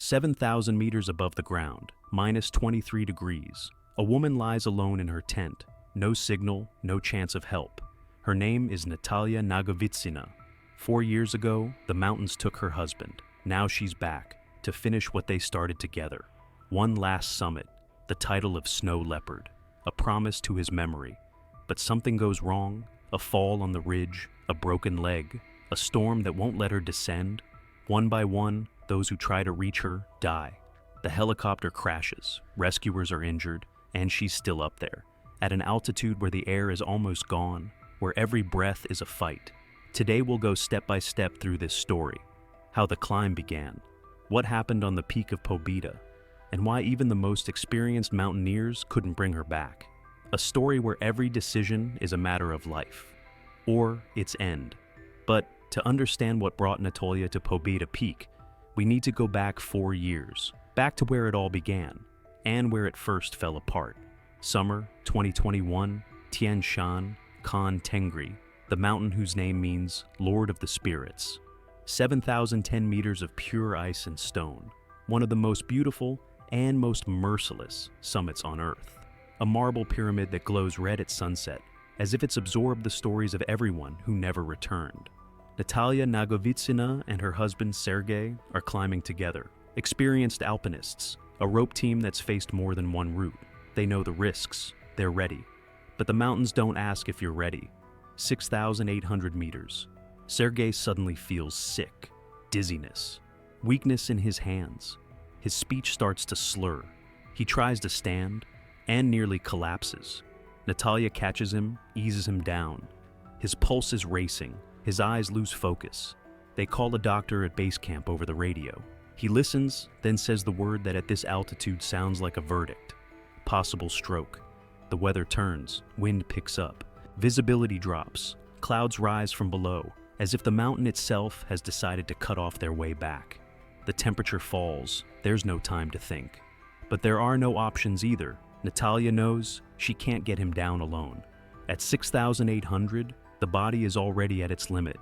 7,000 meters above the ground, minus 23 degrees. A woman lies alone in her tent. No signal, no chance of help. Her name is Natalia Nagovitsina. 4 years ago, the mountains took her husband. Now she's back to finish what they started together. One last summit, the title of Snow Leopard, a promise to his memory. But something goes wrong, a fall on the ridge, a broken leg, a storm that won't let her descend. One by one, those who try to reach her die. The helicopter crashes, rescuers are injured, and she's still up there, at an altitude where the air is almost gone, where every breath is a fight. Today we'll go step by step through this story, how the climb began, what happened on the peak of Pobeda, and why even the most experienced mountaineers couldn't bring her back. A story where every decision is a matter of life, or its end. But to understand what brought Natalia to Pobeda Peak, we need to go back 4 years, back to where it all began, and where it first fell apart. Summer 2021, Tian Shan, Khan Tengri, the mountain whose name means Lord of the Spirits. 7,010 meters of pure ice and stone, one of the most beautiful and most merciless summits on Earth. A marble pyramid that glows red at sunset, as if it's absorbed the stories of everyone who never returned. Natalia Nagovitsina and her husband Sergei are climbing together. Experienced alpinists, a rope team that's faced more than one route. They know the risks, they're ready. But the mountains don't ask if you're ready. 6,800 meters. Sergei suddenly feels sick, dizziness, weakness in his hands. His speech starts to slur. He tries to stand and nearly collapses. Natalia catches him, eases him down. His pulse is racing. His eyes lose focus. They call a doctor at base camp over the radio. He listens, then says the word that at this altitude sounds like a verdict. Possible stroke. The weather turns, wind picks up, visibility drops, clouds rise from below, as if the mountain itself has decided to cut off their way back. The temperature falls, there's no time to think. But there are no options either. Natalia knows she can't get him down alone. At 6,800, the body is already at its limit.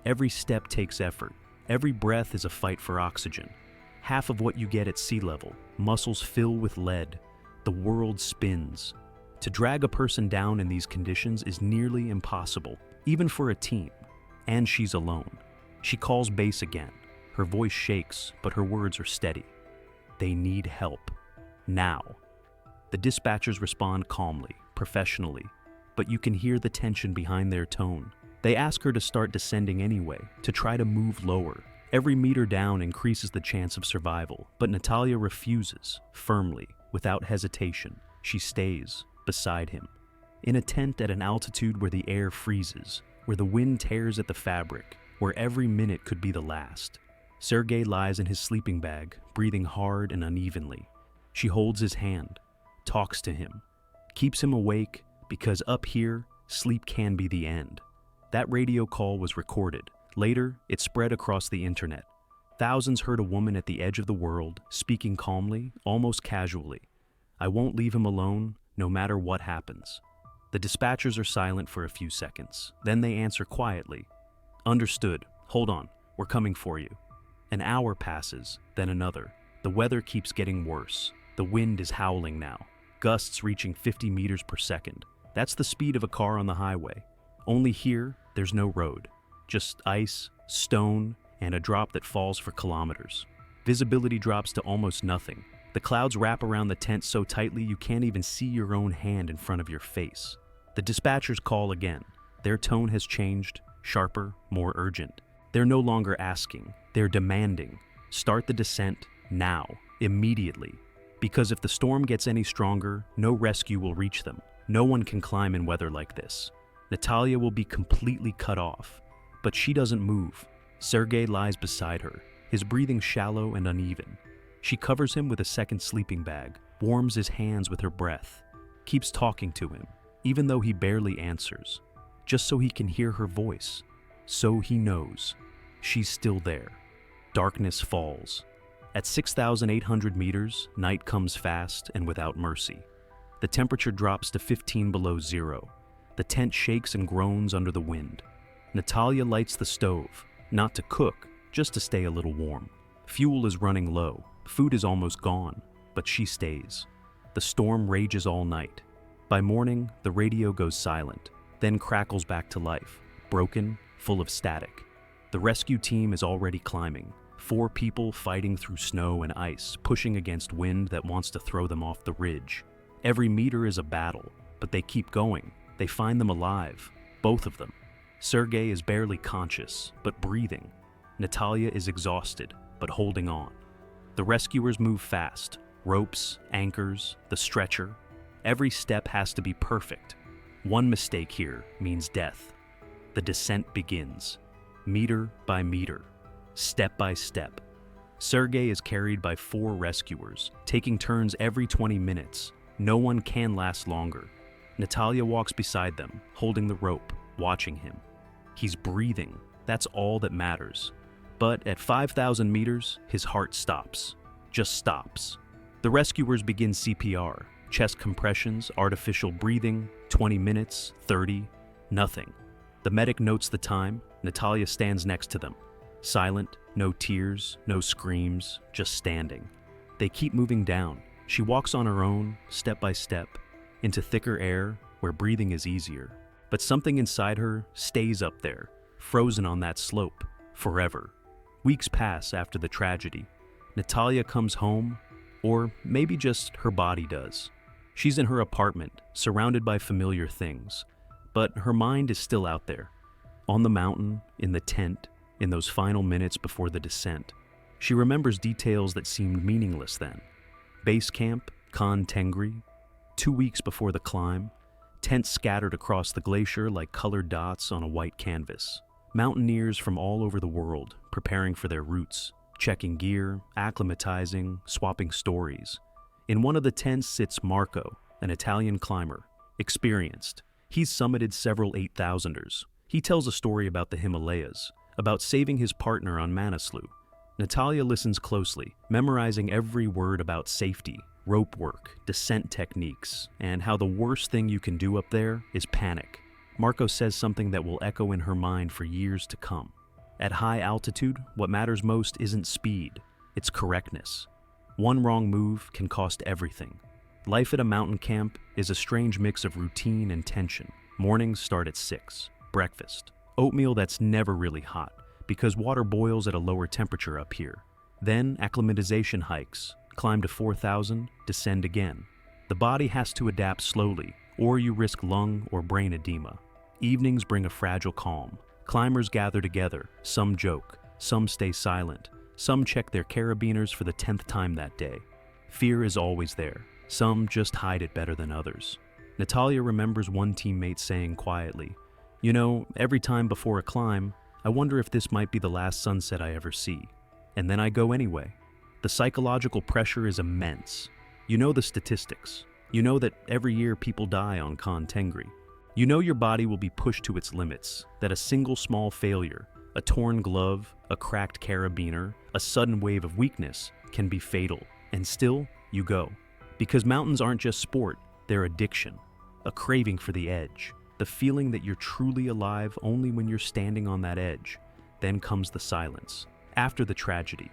Every step takes effort. Every breath is a fight for oxygen. Half of what you get at sea level. Muscles fill with lead. The world spins. To drag a person down in these conditions is nearly impossible, even for a team. And she's alone. She calls base again. Her voice shakes, but her words are steady. They need help. Now. The dispatchers respond calmly, professionally, but you can hear the tension behind their tone. They ask her to start descending anyway, to try to move lower. Every meter down increases the chance of survival, but Natalia refuses, firmly, without hesitation. She stays beside him. In a tent at an altitude where the air freezes, where the wind tears at the fabric, where every minute could be the last. Sergei lies in his sleeping bag, breathing hard and unevenly. She holds his hand, talks to him, keeps him awake, because up here, sleep can be the end. That radio call was recorded. Later, it spread across the internet. Thousands heard a woman at the edge of the world, speaking calmly, almost casually. I won't leave him alone, no matter what happens. The dispatchers are silent for a few seconds. Then they answer quietly. Understood. Hold on. We're coming for you. An hour passes, then another. The weather keeps getting worse. The wind is howling now. Gusts reaching 50 meters per second. That's the speed of a car on the highway. Only here, there's no road. Just ice, stone, and a drop that falls for kilometers. Visibility drops to almost nothing. The clouds wrap around the tent so tightly you can't even see your own hand in front of your face. The dispatchers call again. Their tone has changed, sharper, more urgent. They're no longer asking, they're demanding. Start the descent now, immediately. Because if the storm gets any stronger, no rescue will reach them. No one can climb in weather like this. Natalia will be completely cut off. But she doesn't move. Sergei lies beside her, his breathing shallow and uneven. She covers him with a second sleeping bag, warms his hands with her breath, keeps talking to him, even though he barely answers, just so he can hear her voice, so he knows she's still there. Darkness falls. At 6,800 meters, night comes fast and without mercy. The temperature drops to 15 below zero. The tent shakes and groans under the wind. Natalia lights the stove, not to cook, just to stay a little warm. Fuel is running low. Food is almost gone, but she stays. The storm rages all night. By morning, the radio goes silent, then crackles back to life, broken, full of static. The rescue team is already climbing. 4 people fighting through snow and ice, pushing against wind that wants to throw them off the ridge. Every meter is a battle, but they keep going. They find them alive, both of them. Sergei is barely conscious, but breathing. Natalia is exhausted, but holding on. The rescuers move fast. Ropes, anchors, the stretcher. Every step has to be perfect. One mistake here means death. The descent begins, meter by meter, step by step. Sergei is carried by 4 rescuers, taking turns every 20 minutes. No one can last longer. Natalia walks beside them, holding the rope, watching him. He's breathing. That's all that matters. But at 5,000 meters, his heart stops. Just stops. The rescuers begin CPR, chest compressions, artificial breathing, 20 minutes, 30, nothing. The medic notes the time. Natalia stands next to them. Silent, no tears, no screams, just standing. They keep moving down. She walks on her own, step by step, into thicker air where breathing is easier. But something inside her stays up there, frozen on that slope, forever. Weeks pass after the tragedy. Natalia comes home, or maybe just her body does. She's in her apartment, surrounded by familiar things, but her mind is still out there. On the mountain, in the tent, in those final minutes before the descent. She remembers details that seemed meaningless then. Base camp, Khan Tengri, 2 weeks before the climb, tents scattered across the glacier like colored dots on a white canvas. Mountaineers from all over the world preparing for their routes, checking gear, acclimatizing, swapping stories. In one of the tents sits Marco, an Italian climber, experienced. He's summited several 8,000ers. He tells a story about the Himalayas, about saving his partner on Manaslu. Natalia listens closely, memorizing every word about safety, rope work, descent techniques, and how the worst thing you can do up there is panic. Marco says something that will echo in her mind for years to come. At high altitude, what matters most isn't speed, it's correctness. One wrong move can cost everything. Life at a mountain camp is a strange mix of routine and tension. Mornings start at 6. Breakfast. Oatmeal that's never really hot, because water boils at a lower temperature up here. Then acclimatization hikes. Climb to 4,000, descend again. The body has to adapt slowly, or you risk lung or brain edema. Evenings bring a fragile calm. Climbers gather together. Some joke. Some stay silent. Some check their carabiners for the 10th time that day. Fear is always there. Some just hide it better than others. Natalia remembers one teammate saying quietly, "You know, every time before a climb, I wonder if this might be the last sunset I ever see. And then I go anyway." The psychological pressure is immense. You know the statistics. You know that every year people die on Khan Tengri. You know your body will be pushed to its limits, that a single small failure, a torn glove, a cracked carabiner, a sudden wave of weakness can be fatal. And still, you go. Because mountains aren't just sport, they're addiction, a craving for the edge, the feeling that you're truly alive only when you're standing on that edge. Then comes the silence. After the tragedy,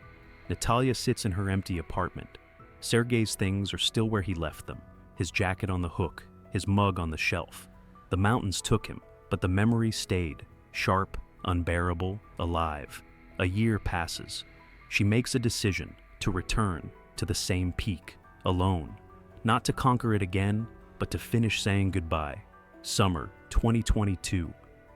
Natalia sits in her empty apartment. Sergei's things are still where he left them, his jacket on the hook, his mug on the shelf. The mountains took him, but the memory stayed, sharp, unbearable, alive. A year passes. She makes a decision to return to the same peak, alone. Not to conquer it again, but to finish saying goodbye. Summer 2022.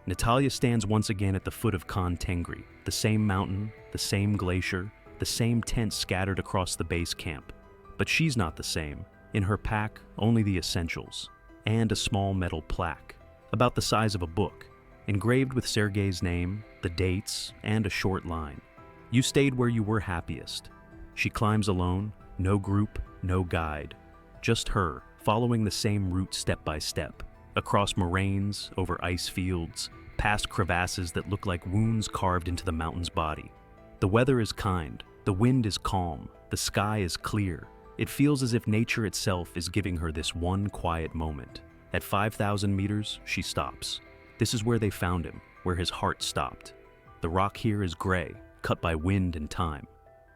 Natalia stands once again at the foot of Khan Tengri, the same mountain, the same glacier, the same tents scattered across the base camp. But she's not the same. In her pack, only the essentials, and a small metal plaque, about the size of a book, engraved with Sergei's name, the dates, and a short line. "You stayed where you were happiest." She climbs alone, no group, no guide. Just her, following the same route step by step, across moraines, over ice fields, past crevasses that look like wounds carved into the mountain's body. The weather is kind, the wind is calm, the sky is clear. It feels as if nature itself is giving her this one quiet moment. At 5,000 meters, she stops. This is where they found him, where his heart stopped. The rock here is gray, cut by wind and time.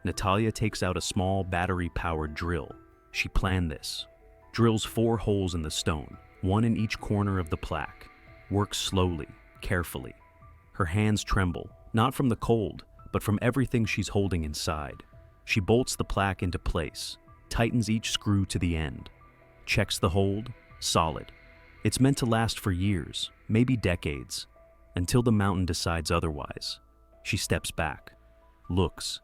Natalia takes out a small battery-powered drill. She planned this. Drills 4 holes in the stone, one in each corner of the plaque. Works slowly, carefully. Her hands tremble, not from the cold, but from everything she's holding inside. She bolts the plaque into place, tightens each screw to the end. Checks the hold, solid. It's meant to last for years, maybe decades, until the mountain decides otherwise. She steps back, looks.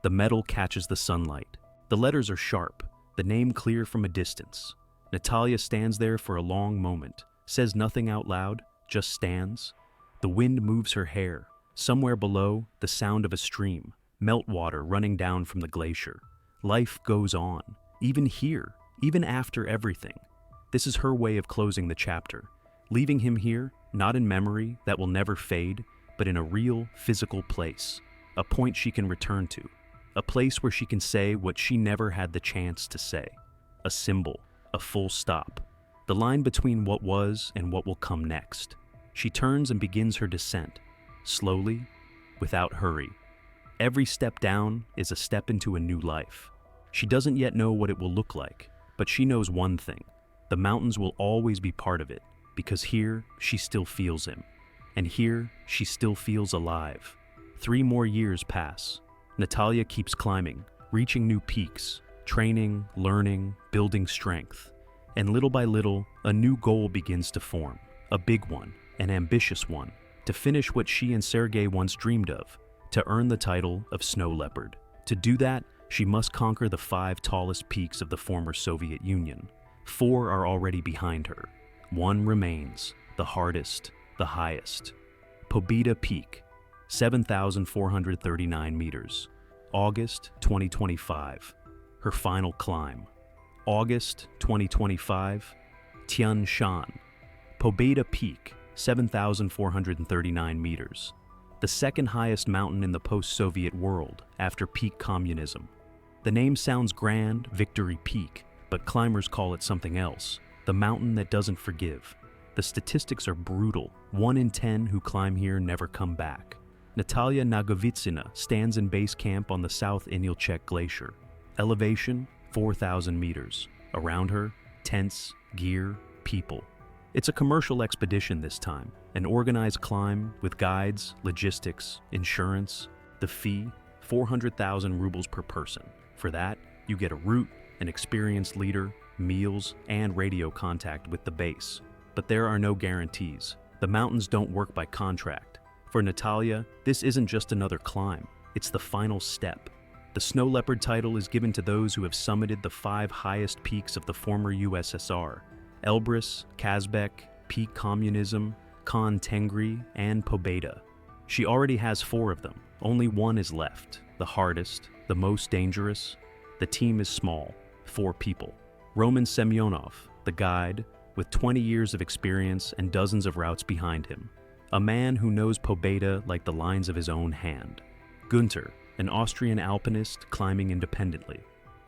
The metal catches the sunlight. The letters are sharp, the name clear from a distance. Natalia stands there for a long moment, says nothing out loud, just stands. The wind moves her hair. Somewhere below, the sound of a stream, meltwater running down from the glacier. Life goes on, even here, even after everything. This is her way of closing the chapter, leaving him here, not in memory that will never fade, but in a real, physical place, a point she can return to, a place where she can say what she never had the chance to say, a symbol, a full stop, the line between what was and what will come next. She turns and begins her descent, slowly, without hurry. Every step down is a step into a new life. She doesn't yet know what it will look like, but she knows one thing. The mountains will always be part of it, because here she still feels him. And here she still feels alive. 3 more years pass. Natalia keeps climbing, reaching new peaks, training, learning, building strength. And little by little, a new goal begins to form. A big one, an ambitious one, to finish what she and Sergei once dreamed of, to earn the title of Snow Leopard. To do that, she must conquer the 5 tallest peaks of the former Soviet Union. 4 are already behind her. 1 remains, the hardest, the highest. Pobeda Peak, 7,439 meters. August 2025. Her final climb. August 2025. Tian Shan. Pobeda Peak, 7,439 meters. The second highest mountain in the post-Soviet world after peak communism. The name sounds grand, Victory Peak, but climbers call it something else, the mountain that doesn't forgive. The statistics are brutal. 1 in 10 who climb here never come back. Natalia Nagovitsina stands in base camp on the South Inilchek Glacier. Elevation, 4,000 meters. Around her, tents, gear, people. It's a commercial expedition this time, an organized climb with guides, logistics, insurance. The fee, 400,000 rubles per person. For that, you get a route, an experienced leader, meals, and radio contact with the base. But there are no guarantees. The mountains don't work by contract. For Natalia, this isn't just another climb, it's the final step. The Snow Leopard title is given to those who have summited the 5 highest peaks of the former USSR: Elbrus, Kazbek, Peak Communism, Khan Tengri, and Pobeda. She already has 4 of them. Only 1 is left, the hardest, the most dangerous. The team is small, 4 people. Roman Semyonov, the guide, with 20 years of experience and dozens of routes behind him. A man who knows Pobeda like the lines of his own hand. Günther, an Austrian alpinist climbing independently.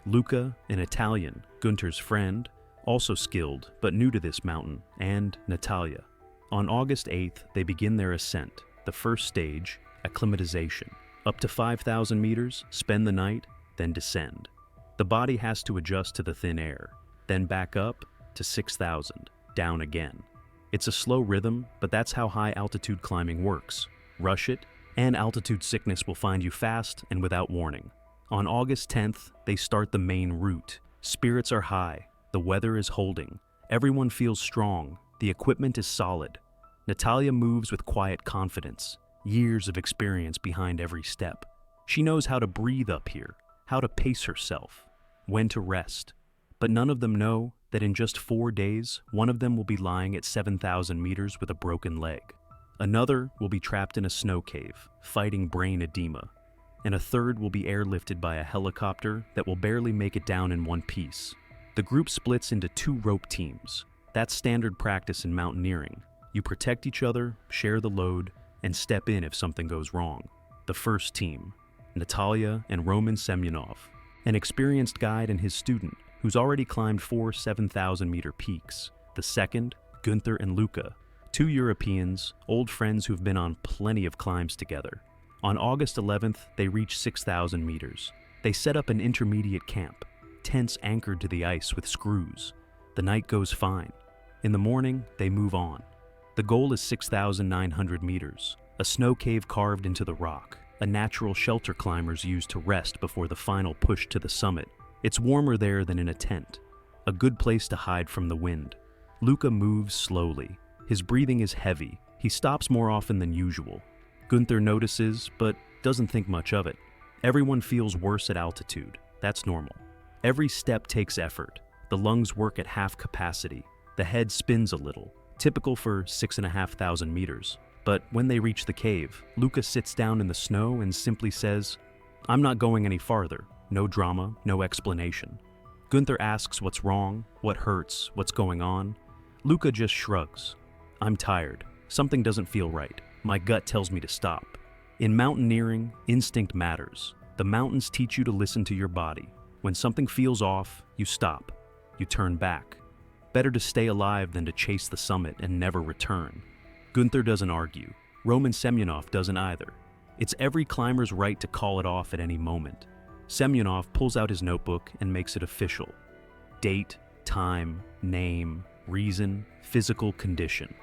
Luca, an Italian, Günther's friend, also skilled but new to this mountain, and Natalia. On August 8th, they begin their ascent. The first stage, acclimatization. Up to 5,000 meters, spend the night, then descend. The body has to adjust to the thin air, then back up to 6,000, down again. It's a slow rhythm, but that's how high-altitude climbing works. Rush it, and altitude sickness will find you fast and without warning. On August 10th, they start the main route. Spirits are high, the weather is holding, everyone feels strong, the equipment is solid. Natalia moves with quiet confidence, years of experience behind every step. She knows how to breathe up here, how to pace herself, when to rest. But none of them know that in just 4 days, one of them will be lying at 7,000 meters with a broken leg. Another will be trapped in a snow cave, fighting brain edema. And a third will be airlifted by a helicopter that will barely make it down in one piece. The group splits into 2 rope teams. That's standard practice in mountaineering. You protect each other, share the load, and step in if something goes wrong. The first team, Natalia and Roman Semyonov, an experienced guide and his student, who's already climbed 4 7,000-meter peaks. The second, Günther and Luca, 2 Europeans, old friends who've been on plenty of climbs together. On August 11th, they reach 6,000 meters. They set up an intermediate camp, tents anchored to the ice with screws. The night goes fine. In the morning, they move on. The goal is 6,900 meters, a snow cave carved into the rock, a natural shelter climbers use to rest before the final push to the summit. It's warmer there than in a tent, a good place to hide from the wind. Luka moves slowly. His breathing is heavy. He stops more often than usual. Gunther notices, but doesn't think much of it. Everyone feels worse at altitude. That's normal. Every step takes effort. The lungs work at half capacity. The head spins a little, typical for 6,500 meters. But when they reach the cave, Luka sits down in the snow and simply says, "I'm not going any farther." No drama, no explanation. Gunther asks what's wrong, what hurts, what's going on. Luka just shrugs. "I'm tired. Something doesn't feel right. My gut tells me to stop." In mountaineering, instinct matters. The mountains teach you to listen to your body. When something feels off, you stop. You turn back. Better to stay alive than to chase the summit and never return. Gunther doesn't argue. Roman Semyonov doesn't either. It's every climber's right to call it off at any moment. Semyonov pulls out his notebook and makes it official. Date, time, name, reason, physical condition.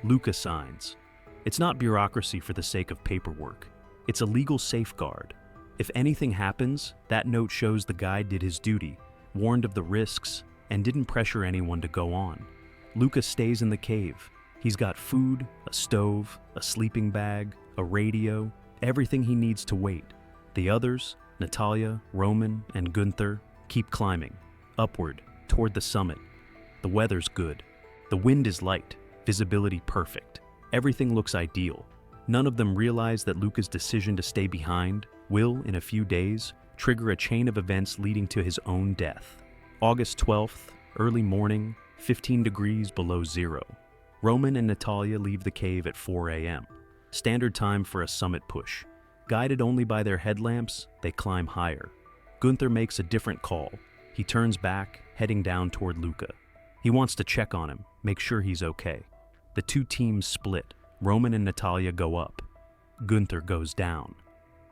Luka signs. It's not bureaucracy for the sake of paperwork. It's a legal safeguard. If anything happens, that note shows the guy did his duty, warned of the risks, and didn't pressure anyone to go on. Luka stays in the cave. He's got food, a stove, a sleeping bag, a radio, everything he needs to wait. The others, Natalia, Roman, and Gunther, keep climbing, upward, toward the summit. The weather's good. The wind is light, visibility perfect. Everything looks ideal. None of them realize that Luka's decision to stay behind will, in a few days, trigger a chain of events leading to his own death. August 12th, early morning, 15 degrees below zero. Roman and Natalia leave the cave at 4 a.m., standard time for a summit push. Guided only by their headlamps, they climb higher. Gunther makes a different call. He turns back, heading down toward Luka. He wants to check on him, make sure he's okay. The two teams split. Roman and Natalia go up. Gunther goes down.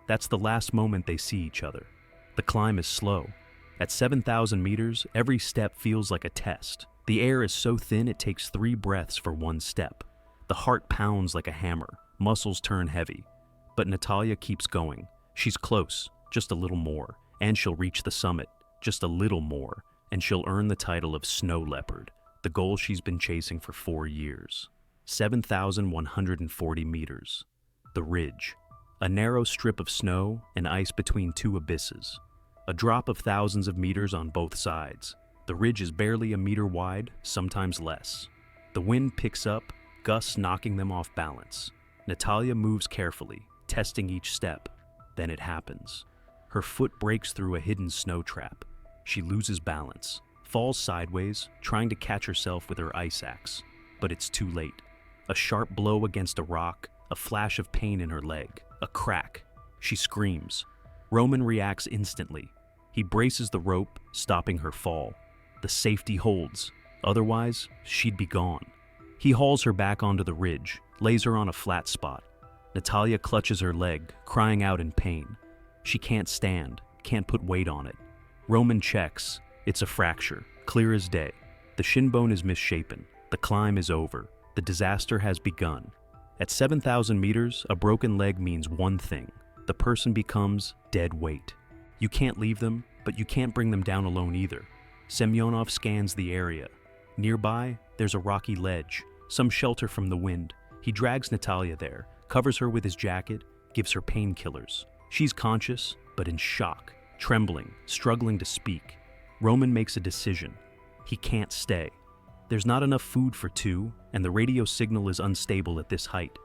That's the last moment they see each other. The climb is slow. At 7,000 meters, every step feels like a test. The air is so thin it takes 3 breaths for one step. The heart pounds like a hammer. Muscles turn heavy. But Natalia keeps going. She's close, just a little more, and she'll reach the summit, just a little more, and she'll earn the title of Snow Leopard, the goal she's been chasing for 4 years. 7,140 meters. The ridge. A narrow strip of snow and ice between 2 abysses. A drop of thousands of meters on both sides. The ridge is barely a meter wide, sometimes less. The wind picks up, gusts knocking them off balance. Natalia moves carefully, testing each step. Then it happens. Her foot breaks through a hidden snow trap. She loses balance, falls sideways, trying to catch herself with her ice axe. But it's too late. A sharp blow against a rock, a flash of pain in her leg, a crack. She screams. Roman reacts instantly. He braces the rope, stopping her fall. The safety holds. Otherwise, she'd be gone. He hauls her back onto the ridge, lays her on a flat spot. Natalia clutches her leg, crying out in pain. She can't stand, can't put weight on it. Roman checks. It's a fracture, clear as day. The shin bone is misshapen. The climb is over. The disaster has begun. At 7,000 meters, a broken leg means one thing. The person becomes dead weight. You can't leave them, but you can't bring them down alone either. Semyonov scans the area. Nearby, there's a rocky ledge, some shelter from the wind. He drags Natalia there, covers her with his jacket, gives her painkillers. She's conscious, but in shock, trembling, struggling to speak. Roman makes a decision. He can't stay. There's not enough food for 2, and the radio signal is unstable at this height.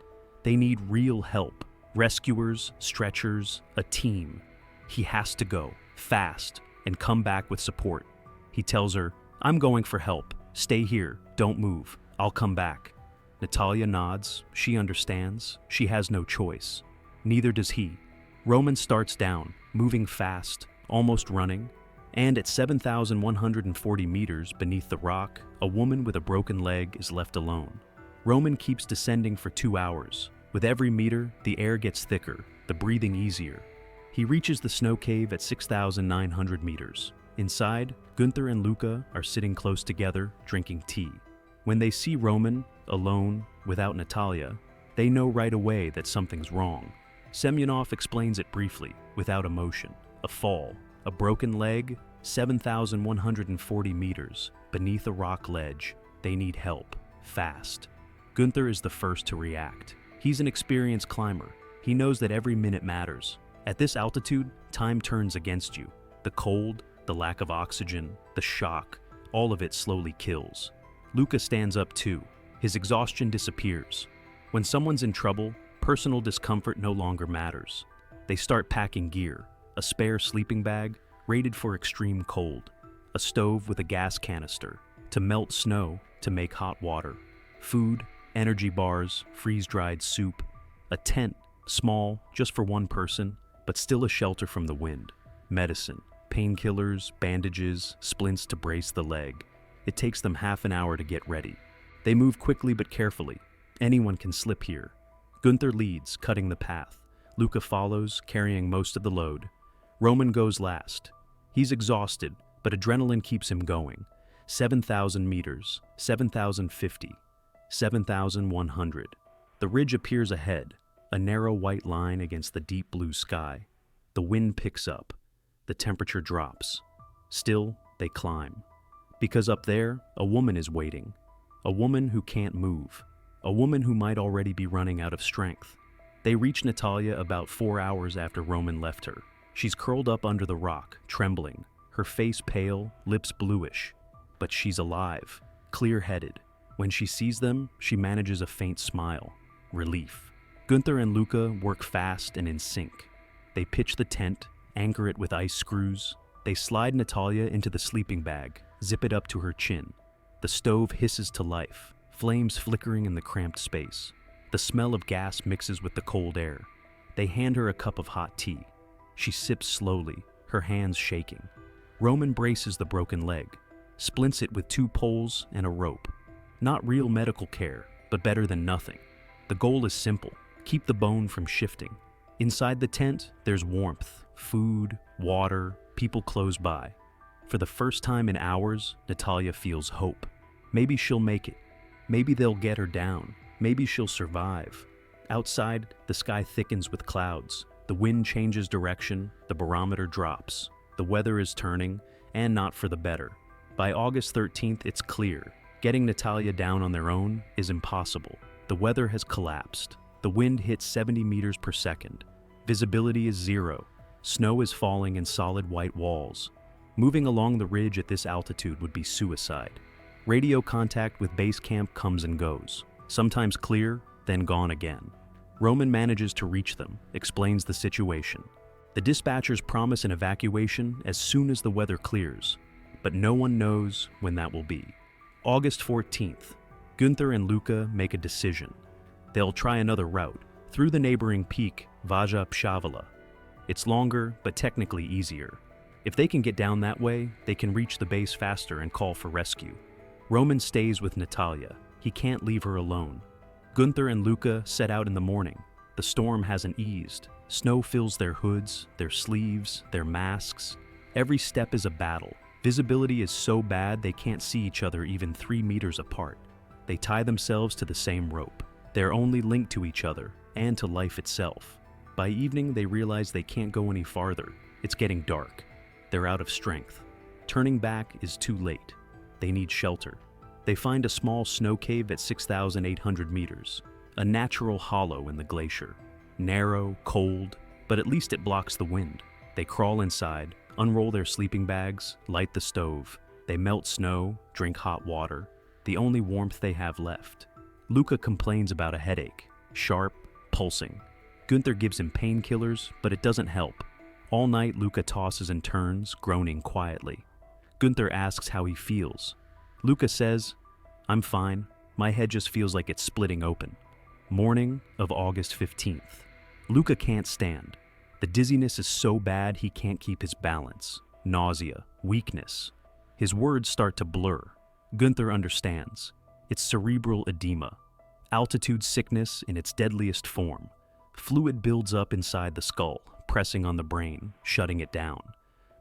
They need real help. Rescuers, stretchers, a team. He has to go, fast, and come back with support. He tells her, "I'm going for help. Stay here. Don't move. I'll come back." Natalia nods. She understands. She has no choice. Neither does he. Roman starts down, moving fast, almost running. And at 7,140 meters beneath the rock, a woman with a broken leg is left alone. Roman keeps descending for 2 hours. With every meter, the air gets thicker, the breathing easier. He reaches the snow cave at 6,900 meters. Inside, Gunther and Luca are sitting close together, drinking tea. When they see Roman, alone, without Natalia, they know right away that something's wrong. Semyonov explains it briefly, without emotion. A fall, a broken leg, 7,140 meters, beneath a rock ledge. They need help, fast. Gunther is the first to react. He's an experienced climber. He knows that every minute matters. At this altitude, time turns against you. The cold, the lack of oxygen, the shock, all of it slowly kills. Luca stands up too. His exhaustion disappears. When someone's in trouble, personal discomfort no longer matters. They start packing gear, a spare sleeping bag, rated for extreme cold, a stove with a gas canister, to melt snow, to make hot water, food, energy bars, freeze-dried soup, a tent, small, just for one person, but still a shelter from the wind, medicine, painkillers, bandages, splints to brace the leg. It takes them half an hour to get ready. They move quickly but carefully. Anyone can slip here. Gunther leads, cutting the path. Luca follows, carrying most of the load. Roman goes last. He's exhausted, but adrenaline keeps him going. 7,000 meters, 7,050, 7,100. The ridge appears ahead, a narrow white line against the deep blue sky. The wind picks up. The temperature drops. Still, they climb. Because up there, a woman is waiting. A woman who can't move. A woman who might already be running out of strength. They reach Natalia about 4 hours after Roman left her. She's curled up under the rock, trembling, her face pale, lips bluish. But she's alive, clear-headed. When she sees them, she manages a faint smile. Relief. Gunther and Luca work fast and in sync. They pitch the tent, anchor it with ice screws. They slide Natalia into the sleeping bag, zip it up to her chin. The stove hisses to life, flames flickering in the cramped space. The smell of gas mixes with the cold air. They hand her a cup of hot tea. She sips slowly, her hands shaking. Roman braces the broken leg, splints it with 2 poles and a rope. Not real medical care, but better than nothing. The goal is simple: keep the bone from shifting. Inside the tent, there's warmth, food, water, people close by. For the first time in hours, Natalia feels hope. Maybe she'll make it. Maybe they'll get her down. Maybe she'll survive. Outside, the sky thickens with clouds. The wind changes direction, the barometer drops. The weather is turning, and not for the better. By August 13th, it's clear. Getting Natalia down on their own is impossible. The weather has collapsed. The wind hits 70 meters per second. Visibility is 0. Snow is falling in solid white walls. Moving along the ridge at this altitude would be suicide. Radio contact with base camp comes and goes. Sometimes clear, then gone again. Roman manages to reach them, explains the situation. The dispatchers promise an evacuation as soon as the weather clears, but no one knows when that will be. August 14th, Gunther and Luca make a decision. They'll try another route, through the neighboring peak, Vaja Pshavala. It's longer, but technically easier. If they can get down that way, they can reach the base faster and call for rescue. Roman stays with Natalia. He can't leave her alone. Gunther and Luca set out in the morning. The storm hasn't eased. Snow fills their hoods, their sleeves, their masks. Every step is a battle. Visibility is so bad they can't see each other even 3 meters apart. They tie themselves to the same rope. They're only linked to each other and to life itself. By evening, they realize they can't go any farther. It's getting dark. They're out of strength. Turning back is too late. They need shelter. They find a small snow cave at 6,800 meters, a natural hollow in the glacier. Narrow, cold, but at least it blocks the wind. They crawl inside, unroll their sleeping bags, light the stove. They melt snow, drink hot water, the only warmth they have left. Luca complains about a headache, sharp, pulsing. Gunther gives him painkillers, but it doesn't help. All night, Luca tosses and turns, groaning quietly. Gunther asks how he feels. Luca says, "I'm fine. My head just feels like it's splitting open." Morning of August 15th. Luca can't stand. The dizziness is so bad he can't keep his balance. Nausea, weakness. His words start to blur. Gunther understands. It's cerebral edema. Altitude sickness in its deadliest form. Fluid builds up inside the skull, pressing on the brain, shutting it down.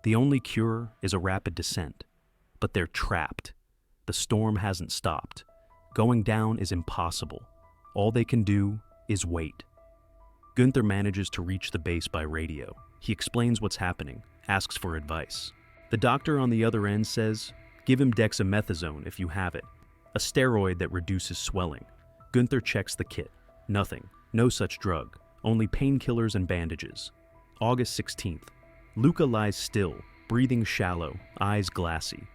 The only cure is a rapid descent. But they're trapped. The storm hasn't stopped. Going down is impossible. All they can do is wait. Gunther manages to reach the base by radio. He explains what's happening, asks for advice. The doctor on the other end says, "Give him dexamethasone if you have it, a steroid that reduces swelling." Gunther checks the kit. Nothing. No such drug. Only painkillers and bandages. August 16th. Luca lies still, breathing shallow, eyes glassy.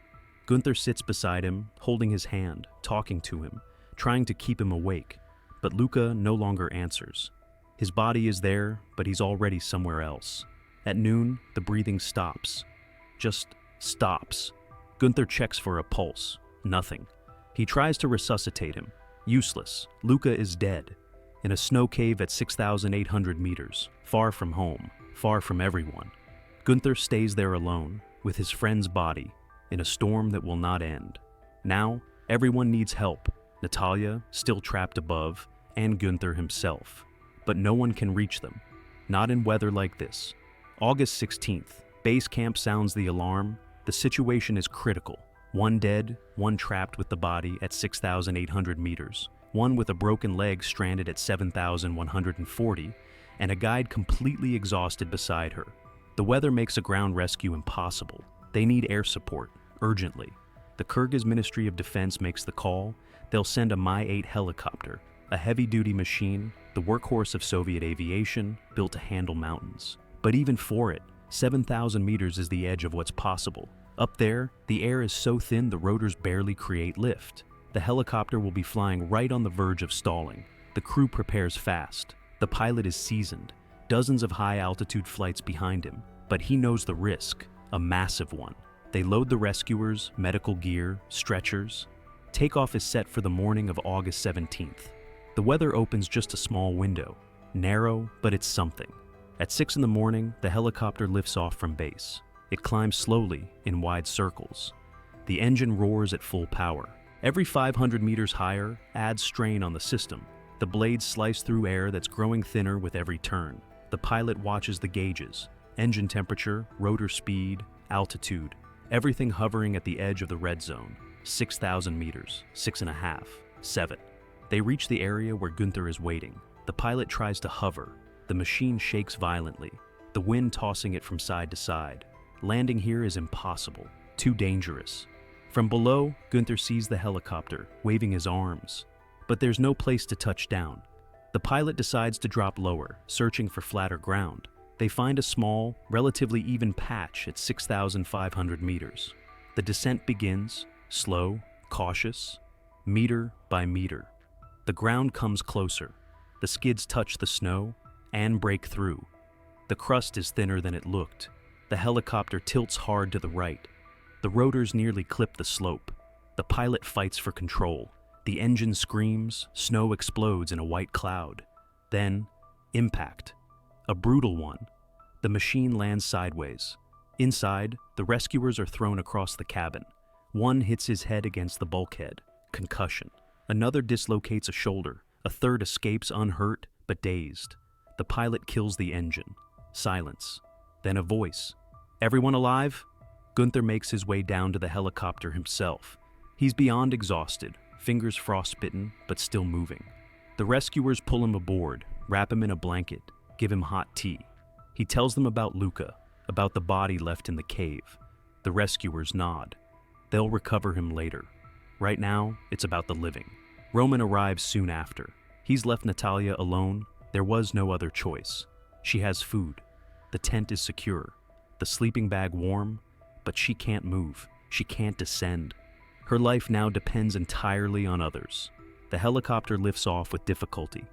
Gunther sits beside him, holding his hand, talking to him, trying to keep him awake. But Luca no longer answers. His body is there, but he's already somewhere else. At noon, the breathing stops. Just stops. Gunther checks for a pulse. Nothing. He tries to resuscitate him. Useless. Luca is dead. In a snow cave at 6,800 meters, far from home, far from everyone. Gunther stays there alone, with his friend's body, in a storm that will not end. Now, everyone needs help. Natalia, still trapped above, and Gunther himself. But no one can reach them. Not in weather like this. August 16th. Base camp sounds the alarm. The situation is critical. One dead, one trapped with the body at 6,800 meters. One with a broken leg stranded at 7,140, and a guide completely exhausted beside her. The weather makes a ground rescue impossible. They need air support, urgently. The Kyrgyz Ministry of Defense makes the call. They'll send a Mi-8 helicopter, a heavy-duty machine, the workhorse of Soviet aviation, built to handle mountains. But even for it, 7,000 meters is the edge of what's possible. Up there, the air is so thin the rotors barely create lift. The helicopter will be flying right on the verge of stalling. The crew prepares fast. The pilot is seasoned. Dozens of high-altitude flights behind him. But he knows the risk, a massive one. They load the rescuers, medical gear, stretchers. Takeoff is set for the morning of August 17th. The weather opens just a small window. Narrow, but it's something. At 6 in the morning, the helicopter lifts off from base. It climbs slowly, in wide circles. The engine roars at full power. Every 500 meters higher adds strain on the system. The blades slice through air that's growing thinner with every turn. The pilot watches the gauges. Engine temperature, rotor speed, altitude. Everything hovering at the edge of the red zone. 6,000 meters, 6.5, 7. They reach the area where Gunther is waiting. The pilot tries to hover. The machine shakes violently, the wind tossing it from side to side. Landing here is impossible, too dangerous. From below, Gunther sees the helicopter, waving his arms. But there's no place to touch down. The pilot decides to drop lower, searching for flatter ground. They find a small, relatively even patch at 6,500 meters. The descent begins, slow, cautious, meter by meter. The ground comes closer. The skids touch the snow and break through. The crust is thinner than it looked. The helicopter tilts hard to the right. The rotors nearly clip the slope. The pilot fights for control. The engine screams, snow explodes in a white cloud. Then, impact. A brutal one. The machine lands sideways. Inside, the rescuers are thrown across the cabin. One hits his head against the bulkhead. Concussion. Another dislocates a shoulder. A third escapes unhurt, but dazed. The pilot kills the engine. Silence. Then a voice. "Everyone alive?" Gunther makes his way down to the helicopter himself. He's beyond exhausted, fingers frostbitten, but still moving. The rescuers pull him aboard, wrap him in a blanket, give him hot tea. He tells them about Luca, about the body left in the cave. The rescuers nod. They'll recover him later. Right now, it's about the living. Roman arrives soon after. He's left Natalia alone. There was no other choice. She has food. The tent is secure. The sleeping bag warm, but she can't move. She can't descend. Her life now depends entirely on others. The helicopter lifts off with difficulty.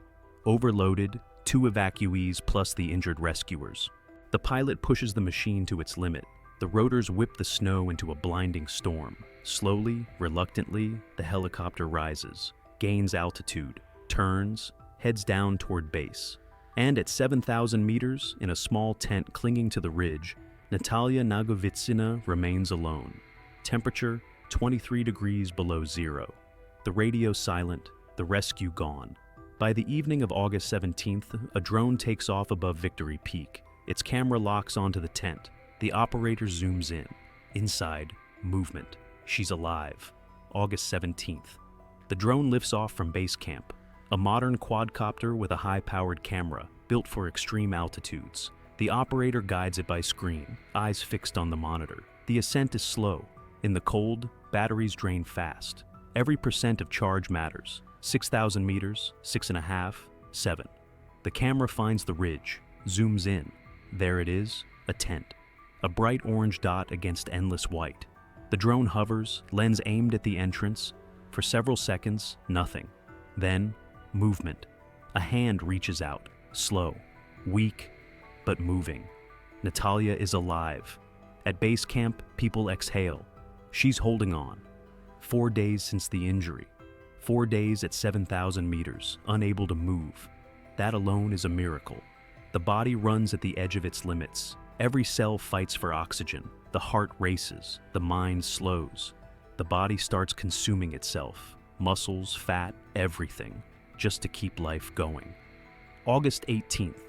Overloaded, 2 evacuees plus the injured rescuers. The pilot pushes the machine to its limit. The rotors whip the snow into a blinding storm. Slowly, reluctantly, the helicopter rises, gains altitude, turns, heads down toward base. And at 7,000 meters, in a small tent clinging to the ridge, Natalia Nagovitsina remains alone. Temperature, 23 degrees below zero. The radio silent, the rescue gone. By the evening of August 17th, a drone takes off above Victory Peak. Its camera locks onto the tent. The operator zooms in. Inside, movement. She's alive. August 17th. The drone lifts off from base camp, a modern quadcopter with a high-powered camera built for extreme altitudes. The operator guides it by screen, eyes fixed on the monitor. The ascent is slow. In the cold, batteries drain fast. Every percent of charge matters. 6,000 meters, 6.5, 7. The camera finds the ridge, zooms in. There it is, a tent. A bright orange dot against endless white. The drone hovers, lens aimed at the entrance. For several seconds, nothing. Then, movement. A hand reaches out, slow, weak, but moving. Natalia is alive. At base camp, people exhale. She's holding on. 4 days since the injury. 4 days at 7,000 meters, unable to move. That alone is a miracle. The body runs at the edge of its limits. Every cell fights for oxygen. The heart races. The mind slows. The body starts consuming itself. Muscles, fat, everything, just to keep life going. August 18th.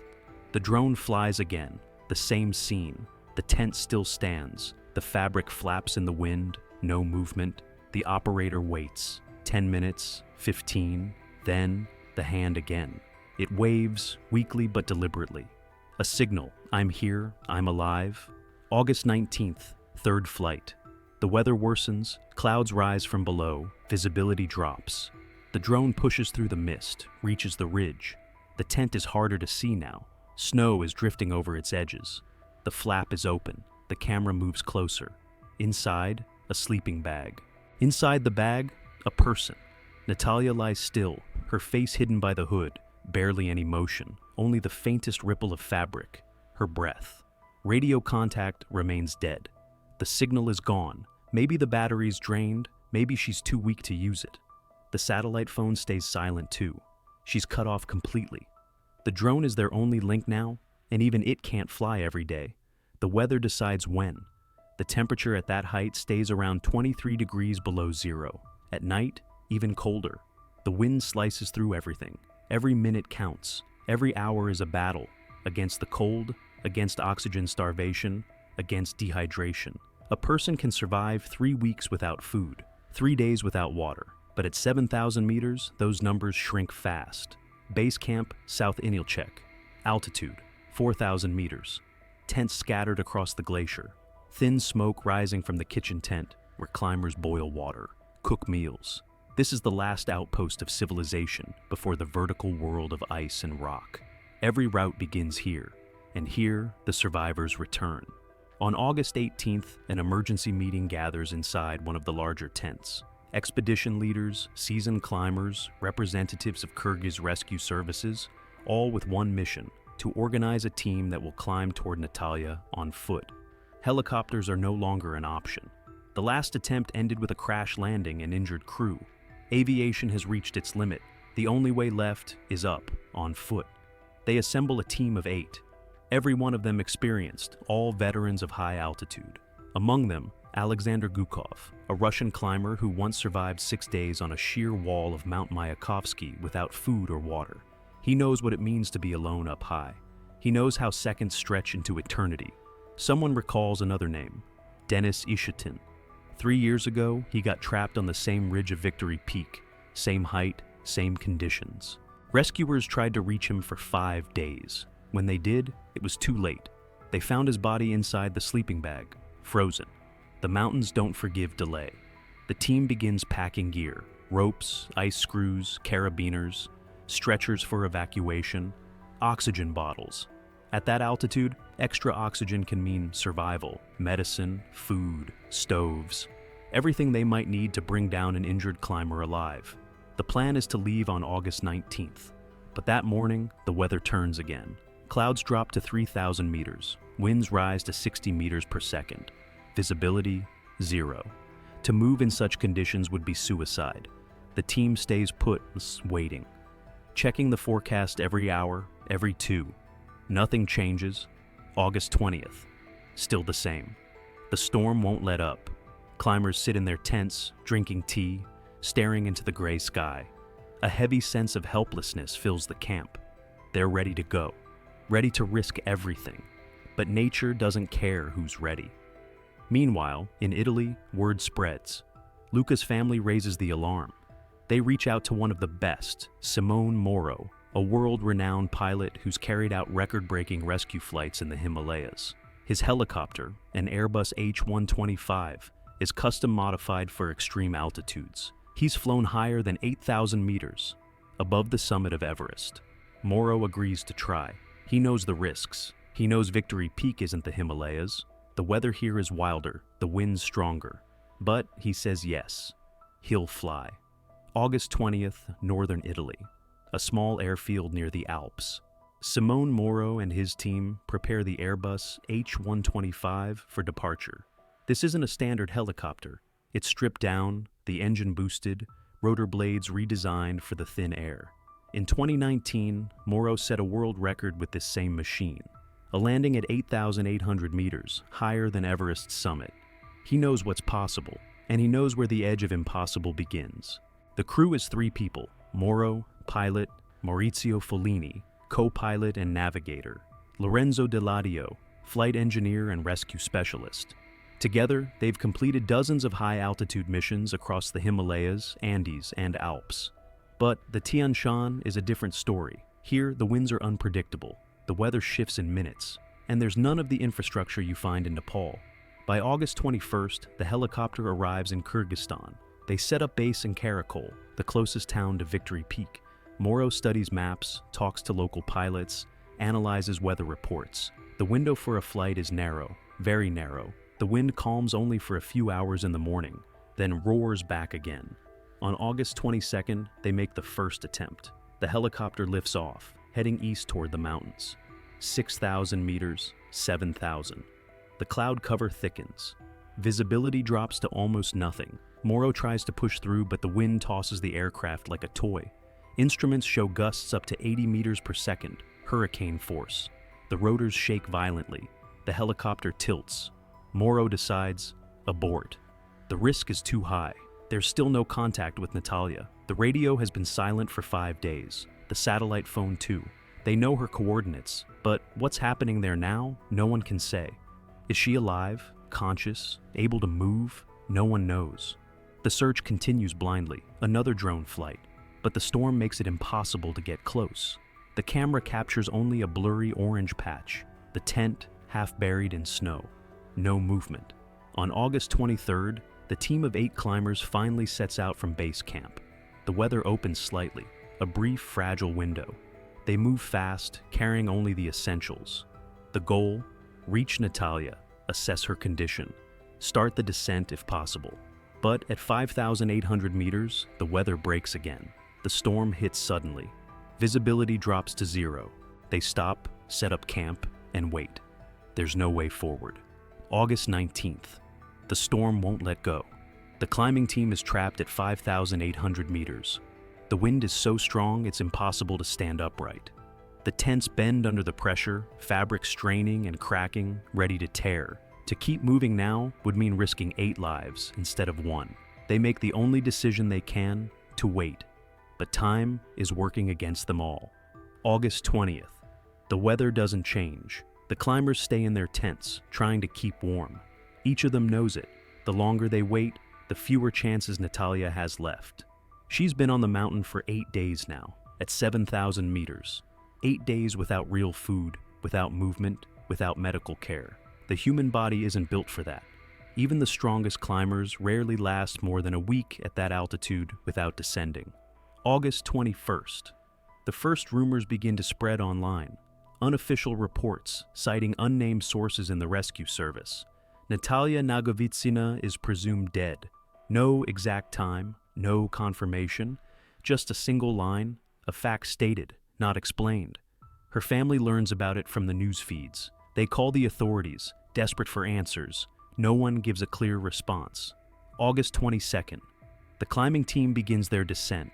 The drone flies again. The same scene. The tent still stands. The fabric flaps in the wind. No movement. The operator waits. 10 minutes, 15, then the hand again. It waves, weakly but deliberately. A signal, I'm here, I'm alive. August 19th, third flight. The weather worsens, clouds rise from below, visibility drops. The drone pushes through the mist, reaches the ridge. The tent is harder to see now. Snow is drifting over its edges. The flap is open. The camera moves closer. Inside, a sleeping bag. Inside the bag, a person. Natalia lies still, her face hidden by the hood, barely any motion, only the faintest ripple of fabric, her breath. Radio contact remains dead. The signal is gone. Maybe the battery's drained, maybe she's too weak to use it. The satellite phone stays silent too. She's cut off completely. The drone is their only link now, and even it can't fly every day. The weather decides when. The temperature at that height stays around 23 degrees below zero. At night, even colder. The wind slices through everything. Every minute counts. Every hour is a battle. Against the cold, against oxygen starvation, against dehydration. A person can survive 3 weeks without food, 3 days without water. But at 7,000 meters, those numbers shrink fast. Base camp, South Inilchek. Altitude, 4,000 meters. Tents scattered across the glacier. Thin smoke rising from the kitchen tent, where climbers boil water, cook meals. This is the last outpost of civilization before the vertical world of ice and rock. Every route begins here, and here the survivors return. On August 18th, an emergency meeting gathers inside one of the larger tents. Expedition leaders, seasoned climbers, representatives of Kyrgyz rescue services, all with one mission: to organize a team that will climb toward Natalia on foot. Helicopters are no longer an option. The last attempt ended with a crash landing and injured crew. Aviation has reached its limit. The only way left is up, on foot. They assemble a team of 8. Every one of them experienced, all veterans of high altitude. Among them, Alexander Gukov, a Russian climber who once survived 6 days on a sheer wall of Mount Mayakovsky without food or water. He knows what it means to be alone up high. He knows how seconds stretch into eternity. Someone recalls another name, Denis Ishitin. 3 years ago, he got trapped on the same ridge of Victory Peak, same height, same conditions. Rescuers tried to reach him for 5 days. When they did, it was too late. They found his body inside the sleeping bag, frozen. The mountains don't forgive delay. The team begins packing gear: ropes, ice screws, carabiners, stretchers for evacuation, oxygen bottles. At that altitude, extra oxygen can mean survival, medicine, food, stoves, everything they might need to bring down an injured climber alive. The plan is to leave on August 19th. But that morning, the weather turns again. Clouds drop to 3,000 meters. Winds rise to 60 meters per second. Visibility, 0. To move in such conditions would be suicide. The team stays put, waiting. Checking the forecast every hour, every 2. Nothing changes. August 20th. Still the same. The storm won't let up. Climbers sit in their tents, drinking tea, staring into the gray sky. A heavy sense of helplessness fills the camp. They're ready to go. Ready to risk everything. but nature doesn't care who's ready. Meanwhile, in Italy, word spreads. Luca's family raises the alarm. They reach out to one of the best, Simone Moro, a world-renowned pilot who's carried out record-breaking rescue flights in the Himalayas. His helicopter, an Airbus H-125, is custom-modified for extreme altitudes. He's flown higher than 8,000 meters, above the summit of Everest. Moro agrees to try. He knows the risks. He knows Victory Peak isn't the Himalayas. The weather here is wilder, the wind's stronger. But he says yes. He'll fly. August 20th, northern Italy, a small airfield near the Alps. Simone Moro and his team prepare the Airbus H-125 for departure. This isn't a standard helicopter. It's stripped down, the engine boosted, rotor blades redesigned for the thin air. In 2019, Moro set a world record with this same machine, a landing at 8,800 meters, higher than Everest's summit. He knows what's possible, and he knows where the edge of impossible begins. The crew is 3 people: Moro, pilot; Maurizio Follini, co-pilot and navigator; Lorenzo Deladio, flight engineer and rescue specialist. Together, they've completed dozens of high-altitude missions across the Himalayas, Andes, and Alps. But the Tian Shan is a different story. Here, the winds are unpredictable, the weather shifts in minutes, and there's none of the infrastructure you find in Nepal. By August 21st, the helicopter arrives in Kyrgyzstan. They set up base in Karakol, the closest town to Victory Peak. Moro studies maps, talks to local pilots, analyzes weather reports. The window for a flight is narrow, very narrow. The wind calms only for a few hours in the morning, then roars back again. On August 22nd, they make the first attempt. The helicopter lifts off, heading east toward the mountains. 6,000 meters, 7,000. The cloud cover thickens. Visibility drops to almost nothing. Moro tries to push through, but the wind tosses the aircraft like a toy. Instruments show gusts up to 80 meters per second, hurricane force. The rotors shake violently. The helicopter tilts. Moro decides, abort. The risk is too high. There's still no contact with Natalia. The radio has been silent for 5 days. The satellite phone too. They know her coordinates, but what's happening there now, no one can say. Is she alive, conscious, able to move? No one knows. The search continues blindly, another drone flight, but the storm makes it impossible to get close. The camera captures only a blurry orange patch, the tent half buried in snow. No movement. On August 23rd, the team of 8 climbers finally sets out from base camp. The weather opens slightly, a brief, fragile window. They move fast, carrying only the essentials. The goal? Reach Natalia, assess her condition, start the descent if possible. But at 5,800 meters, the weather breaks again. The storm hits suddenly. Visibility drops to 0. They stop, set up camp, and wait. There's no way forward. August 19th. The storm won't let go. The climbing team is trapped at 5,800 meters. The wind is so strong it's impossible to stand upright. The tents bend under the pressure, fabric straining and cracking, ready to tear. To keep moving now would mean risking 8 lives instead of 1. They make the only decision they can, to wait. But time is working against them all. August 20th. The weather doesn't change. The climbers stay in their tents, trying to keep warm. Each of them knows it. The longer they wait, the fewer chances Natalia has left. She's been on the mountain for 8 days now, at 7,000 meters. 8 days without real food, without movement, without medical care. The human body isn't built for that. Even the strongest climbers rarely last more than a week at that altitude without descending. August 21st. The first rumors begin to spread online. Unofficial reports citing unnamed sources in the rescue service. Natalia Nagovitsina is presumed dead. No exact time, no confirmation, just a single line, a fact stated, not explained. Her family learns about it from the news feeds. They call the authorities, desperate for answers. No one gives a clear response. August 22nd. The climbing team begins their descent.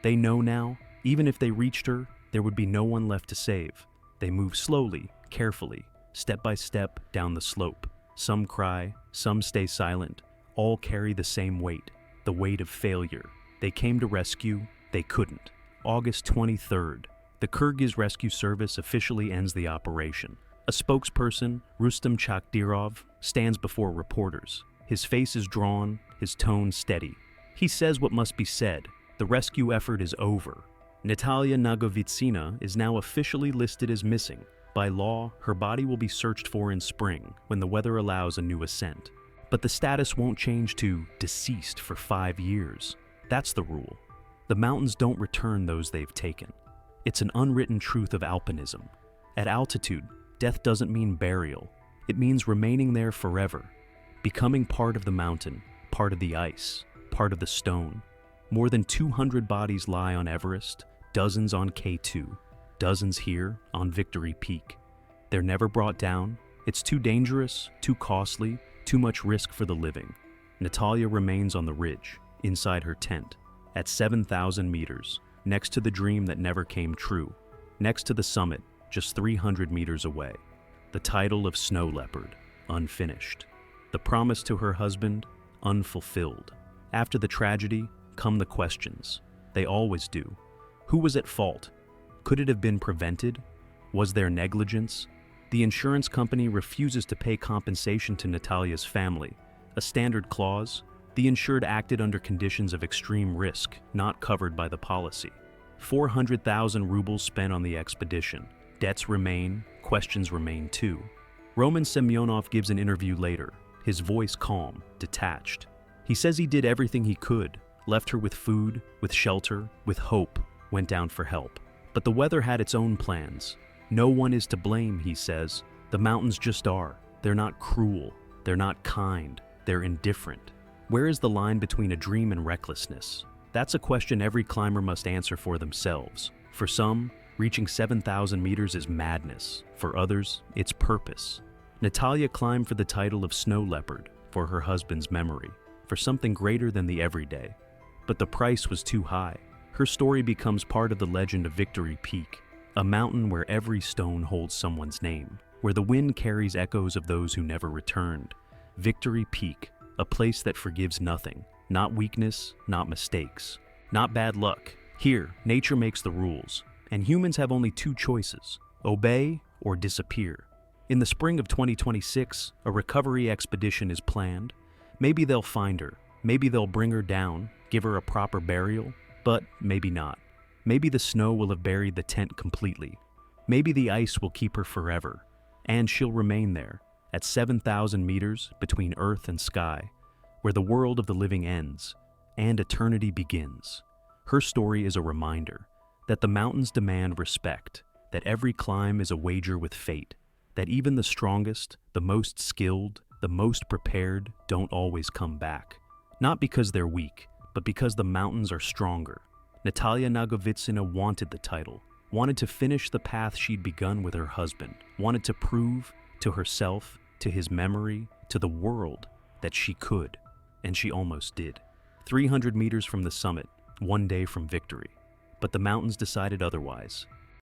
They know now, even if they reached her, there would be no one left to save. They move slowly, carefully, step by step down the slope. Some cry, some stay silent. All carry the same weight, the weight of failure. They came to rescue, they couldn't. August 23rd. The Kyrgyz Rescue Service officially ends the operation. A spokesperson, Rustam Chakdirov, stands before reporters. His face is drawn, his tone steady. He says what must be said. The rescue effort is over. Natalia Nagovitsina is now officially listed as missing. By law, her body will be searched for in spring, when the weather allows a new ascent. But the status won't change to deceased for 5 years. That's the rule. The mountains don't return those they've taken. It's an unwritten truth of alpinism. At altitude, death doesn't mean burial. It means remaining there forever, becoming part of the mountain, part of the ice, part of the stone. More than 200 bodies lie on Everest, dozens on K2, dozens here on Victory Peak. They're never brought down. It's too dangerous, too costly, too much risk for the living. Natalia remains on the ridge, inside her tent, at 7,000 meters, next to the dream that never came true, next to the summit, just 300 meters away. The title of Snow Leopard, unfinished. The promise to her husband, unfulfilled. After the tragedy, come the questions. They always do. Who was at fault? Could it have been prevented? Was there negligence? The insurance company refuses to pay compensation to Natalia's family. A standard clause. The insured acted under conditions of extreme risk, not covered by the policy. 400,000 rubles spent on the expedition. Debts remain, questions remain too. Roman Semyonov gives an interview later, his voice calm, detached. He says he did everything he could, left her with food, with shelter, with hope, went down for help. But the weather had its own plans. No one is to blame, he says. The mountains just are. They're not cruel. They're not kind. They're indifferent. Where is the line between a dream and recklessness? That's a question every climber must answer for themselves. For some, reaching 7,000 meters is madness. For others, it's purpose. Natalia climbed for the title of Snow Leopard, for her husband's memory, for something greater than the everyday. But the price was too high. Her story becomes part of the legend of Victory Peak, a mountain where every stone holds someone's name, where the wind carries echoes of those who never returned. Victory Peak, a place that forgives nothing, not weakness, not mistakes, not bad luck. Here, nature makes the rules, and humans have only two choices: obey or disappear. In the spring of 2026, a recovery expedition is planned. Maybe they'll find her, maybe they'll bring her down, give her a proper burial, but maybe not. Maybe the snow will have buried the tent completely. Maybe the ice will keep her forever, and she'll remain there, at 7,000 meters between earth and sky, where the world of the living ends, and eternity begins. Her story is a reminder that the mountains demand respect, that every climb is a wager with fate, that even the strongest, the most skilled, the most prepared don't always come back. Not because they're weak, but because the mountains are stronger. Natalia Nagovitsina wanted the title, wanted to finish the path she'd begun with her husband, wanted to prove to herself, to his memory, to the world that she could, and she almost did. 300 meters from the summit, one day from victory. But the mountains decided otherwise.